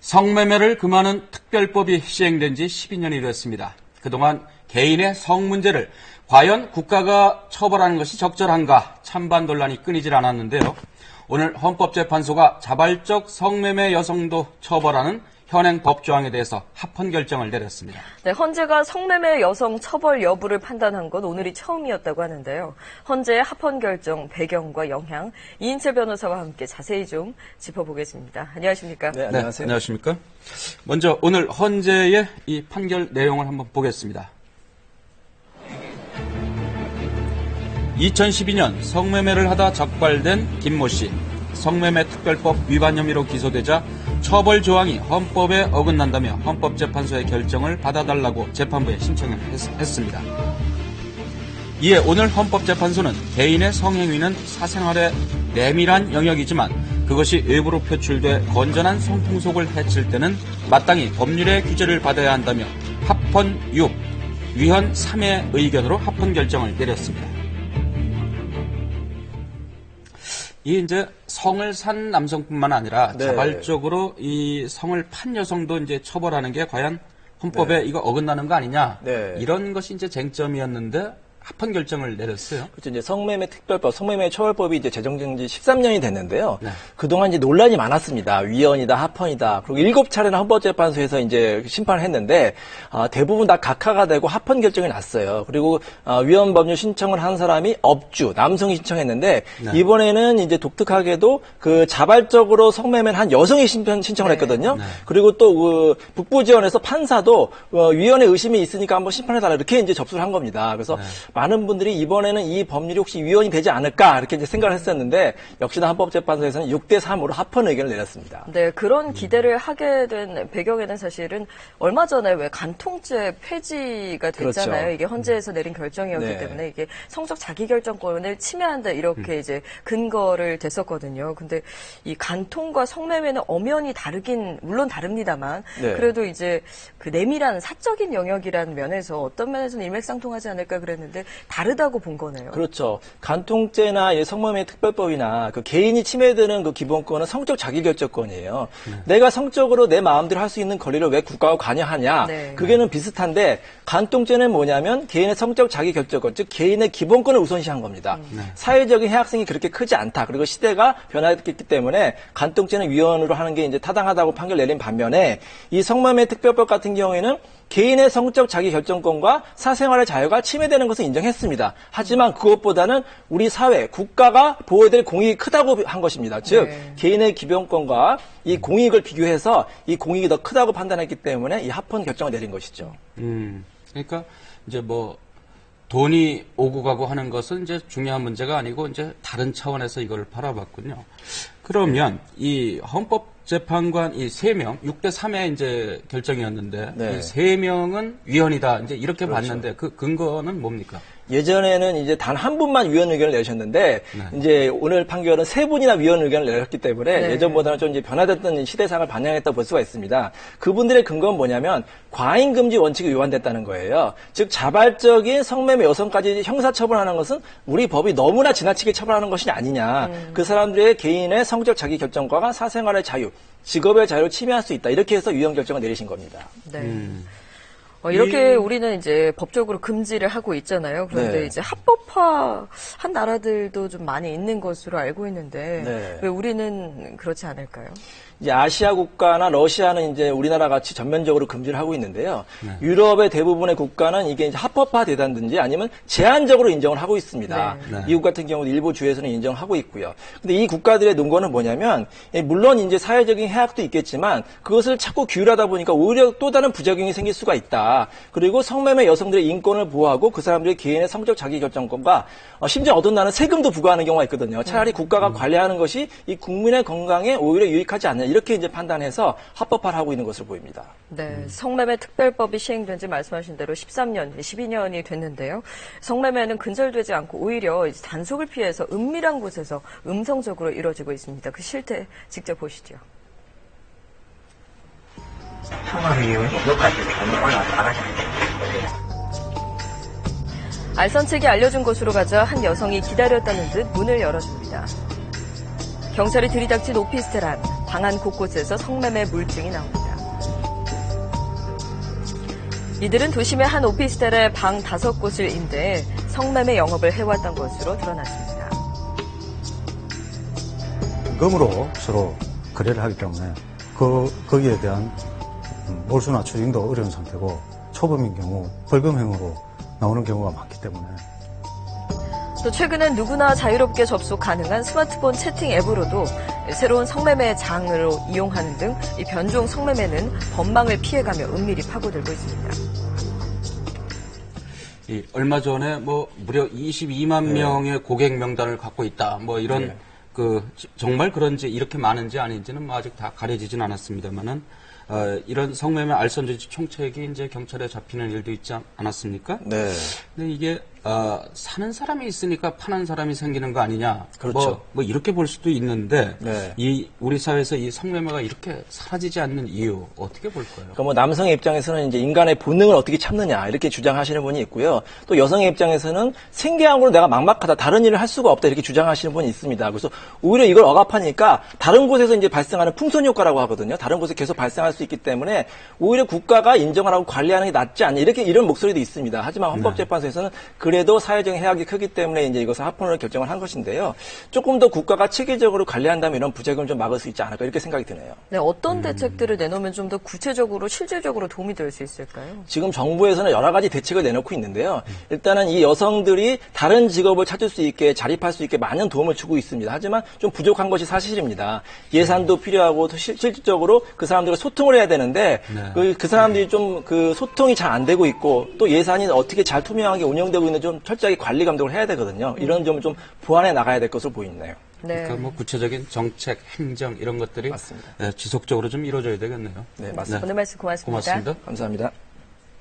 성매매를 금하는 특별법이 시행된 지 12년이 됐습니다. 그동안 개인의 성 문제를 과연 국가가 처벌하는 것이 적절한가 찬반 논란이 끊이질 않았는데요. 오늘 헌법재판소가 자발적 성매매 여성도 처벌하는 현행 법조항에 대해서 합헌 결정을 내렸습니다. 네, 헌재가 성매매 여성 처벌 여부를 판단한 건 오늘이 처음이었다고 하는데요. 헌재의 합헌 결정 배경과 영향, 이인철 변호사와 함께 자세히 좀 짚어보겠습니다. 안녕하십니까? 네, 안녕하세요. 네, 안녕하십니까? 먼저 오늘 헌재의 이 판결 내용을 한번 보겠습니다. 2012년 성매매를 하다 적발된 김모 씨. 성매매 특별법 위반 혐의로 기소되자 처벌 조항이 헌법에 어긋난다며 헌법재판소의 결정을 받아달라고 재판부에 신청을 했습니다. 이에 오늘 헌법재판소는 개인의 성행위는 사생활의 내밀한 영역이지만 그것이 외부로 표출돼 건전한 성풍속을 해칠 때는 마땅히 법률의 규제를 받아야 한다며 합헌 6, 위헌 3의 의견으로 합헌 결정을 내렸습니다. 이 이제 성을 산 남성뿐만 아니라 네. 자발적으로 이 성을 판 여성도 이제 처벌하는 게 과연 헌법에 이거 어긋나는 거 아니냐 이런 것이 이제 쟁점이었는데 합헌 결정을 내렸어요. 그렇죠. 이제 성매매 특별법, 성매매 처벌법이 이제 제정된 지 13년이 됐는데요. 네. 그동안 이제 논란이 많았습니다. 위헌이다, 합헌이다. 그리고 7차례나 헌법재판소에서 이제 심판을 했는데, 대부분 다 각하가 되고 합헌 결정이 났어요. 그리고, 위헌 법률 신청을 한 사람이 업주, 남성이 신청했는데, 네. 이번에는 이제 독특하게도 그 자발적으로 성매매를 한 여성이 신청을 했거든요. 네. 그리고 또 그 북부 지원에서 판사도 위헌의 의심이 있으니까 한번 심판해달라 이렇게 이제 접수를 한 겁니다. 그래서 많은 분들이 이번에는 이 법률이 혹시 위헌이 되지 않을까 이렇게 이제 생각을 했었는데 역시나 헌법재판소에서는 6대3으로 합헌 의견을 내렸습니다. 네, 그런 기대를 하게 된 배경에는 사실은 얼마 전에 왜 간통죄 폐지가 됐잖아요. 그렇죠. 이게 헌재에서 내린 결정이었기 네. 때문에 이게 성적 자기결정권을 침해한다 이렇게 이제 근거를 댔었거든요. 근데 이 간통과 성매매는 엄연히 다르긴 물론 다릅니다만 네. 그래도 이제 그 내밀한 사적인 영역이라는 면에서 어떤 면에서는 일맥상통하지 않을까 그랬는데 다르다고 본 거네요. 그렇죠. 간통죄나 성매매 특별법이나 그 개인이 침해되는 그 기본권은 성적 자기결정권이에요. 내가 성적으로 내 마음대로 할 수 있는 권리를 왜 국가가 관여하냐. 네. 그게는 비슷한데 간통죄는 뭐냐면 개인의 성적 자기결정권, 즉 개인의 기본권을 우선시한 겁니다. 사회적인 해악성이 그렇게 크지 않다. 그리고 시대가 변화했기 때문에 간통죄는 위헌으로 하는 게 이제 타당하다고 판결 내린 반면에 이 성매매 특별법 같은 경우에는 개인의 성적 자기결정권과 사생활의 자유가 침해되는 것을 인정했습니다. 하지만 그것보다는 우리 사회, 국가가 보호해야 될 공익이 크다고 한 것입니다. 즉 개인의 기본권과 이 공익을 비교해서 이 공익이 더 크다고 판단했기 때문에 이 합헌 결정을 내린 것이죠. 그러니까 이제 뭐 돈이 오고 가고 하는 것은 이제 중요한 문제가 아니고 이제 다른 차원에서 이걸 바라봤군요. 그러면 이 헌법재판관 이 3명, 6대3의 이제 결정이었는데 이 3명은 위헌이다. 이제 이렇게 봤는데 그 근거는 뭡니까? 예전에는 이제 단 한 분만 위헌 의견을 내셨는데 이제 오늘 판결은 3분이나 위헌 의견을 내셨기 때문에 예전보다는 좀 이제 변화됐던 시대상을 반영했다고 볼 수가 있습니다. 그분들의 근거는 뭐냐면 과잉 금지 원칙이 위반됐다는 거예요. 즉 자발적인 성매매 여성까지 형사처벌하는 것은 우리 법이 너무나 지나치게 처벌하는 것이 아니냐. 그 사람들의 개인의 성적 자기결정권과 사생활의 자유, 직업의 자유를 침해할 수 있다. 이렇게 해서 위헌 결정을 내리신 겁니다. 네. 이렇게 우리는 이제 법적으로 금지를 하고 있잖아요. 그런데 이제 합법화한 나라들도 좀 많이 있는 것으로 알고 있는데 왜 우리는 그렇지 않을까요? 이제 아시아 국가나 러시아는 이제 우리나라 같이 전면적으로 금지를 하고 있는데요. 유럽의 대부분의 국가는 이게 이제 합법화되다든지 아니면 제한적으로 인정을 하고 있습니다. 미국 같은 경우도 일부 주에서는 인정하고 있고요. 근데 이 국가들의 논거는 뭐냐면 물론 이제 사회적인 해악도 있겠지만 그것을 자꾸 규율하다 보니까 오히려 또 다른 부작용이 생길 수가 있다. 그리고 성매매 여성들의 인권을 보호하고 그 사람들의 개인의 성적 자기결정권과 심지어 어떤 나라는 세금도 부과하는 경우가 있거든요. 차라리 국가가 관리하는 것이 이 국민의 건강에 오히려 유익하지 않냐. 이렇게 이제 판단해서 합법화를 하고 있는 것으로 보입니다. 네, 성매매 특별법이 시행된 지 말씀하신 대로 13년, 12년이 됐는데요. 성매매는 근절되지 않고 오히려 단속을 피해서 은밀한 곳에서 음성적으로 이루어지고 있습니다. 그 실태 직접 보시죠. 알선책이 알려준 곳으로 가자 한 여성이 기다렸다는 듯 문을 열어줍니다. 경찰이 들이닥친 오피스텔 안 방안 곳곳에서 성매매 물증이 나옵니다. 이들은 도심의 한 오피스텔에 방 5곳을 임대해 성매매 영업을 해왔던 것으로 드러났습니다. 금으로 서로 거래를 하기 때문에 거기에 대한 몰수나 추징도 어려운 상태고 초범인 경우 벌금형으로 나오는 경우가 많기 때문에 또 최근엔 누구나 자유롭게 접속 가능한 스마트폰 채팅 앱으로도 새로운 성매매 장으로 이용하는 등 이 변종 성매매는 법망을 피해가며 은밀히 파고들고 있습니다. 얼마 전에 무려 22만 명의 고객 명단을 갖고 있다. 이런 정말 그런지 이렇게 많은지 아닌지는 아직 다 가려지진 않았습니다만은 이런 성매매 알선조직 총책이 이제 경찰에 잡히는 일도 있지 않았습니까? 네. 근데 이게 사는 사람이 있으니까 파는 사람이 생기는 거 아니냐? 그렇죠. 이렇게 볼 수도 있는데 네. 우리 사회에서 이 성매매가 이렇게 사라지지 않는 이유 어떻게 볼까요? 그러니까 남성의 입장에서는 이제 인간의 본능을 어떻게 참느냐 이렇게 주장하시는 분이 있고요. 또 여성의 입장에서는 생계형으로 내가 막막하다, 다른 일을 할 수가 없다 이렇게 주장하시는 분이 있습니다. 그래서 오히려 이걸 억압하니까 다른 곳에서 이제 발생하는 풍선 효과라고 하거든요. 다른 곳에 계속 발생할 수 있기 때문에 오히려 국가가 인정을 하고 관리하는 게 낫지 않냐 이런 목소리도 있습니다. 하지만 헌법재판소에서는 그래도 사회적인 해악이 크기 때문에 이제 이것을 합헌으로 결정을 한 것인데요. 조금 더 국가가 체계적으로 관리한다면 이런 부작용을 좀 막을 수 있지 않을까 이렇게 생각이 드네요. 네, 어떤 대책들을 내놓으면 좀 더 구체적으로 실질적으로 도움이 될 수 있을까요? 지금 정부에서는 여러 가지 대책을 내놓고 있는데요. 일단은 이 여성들이 다른 직업을 찾을 수 있게 자립할 수 있게 많은 도움을 주고 있습니다. 하지만 좀 부족한 것이 사실입니다. 예산도 필요하고 또 실질적으로 그 사람들과 소통을 해야 되는데 그 사람들이 좀 그 소통이 잘 안 되고 있고 또 예산이 어떻게 잘 투명하게 운영되고 있는지 좀 철저하게 관리 감독을 해야 되거든요. 이런 점을 좀 보완해 나가야 될 것으로 보이네요. 네. 그러니까 구체적인 정책, 행정 이런 것들이 맞습니다. 지속적으로 좀 이루어져야 되겠네요. 네, 맞습니다. 오늘 말씀 고맙습니다. 고맙습니다. 감사합니다.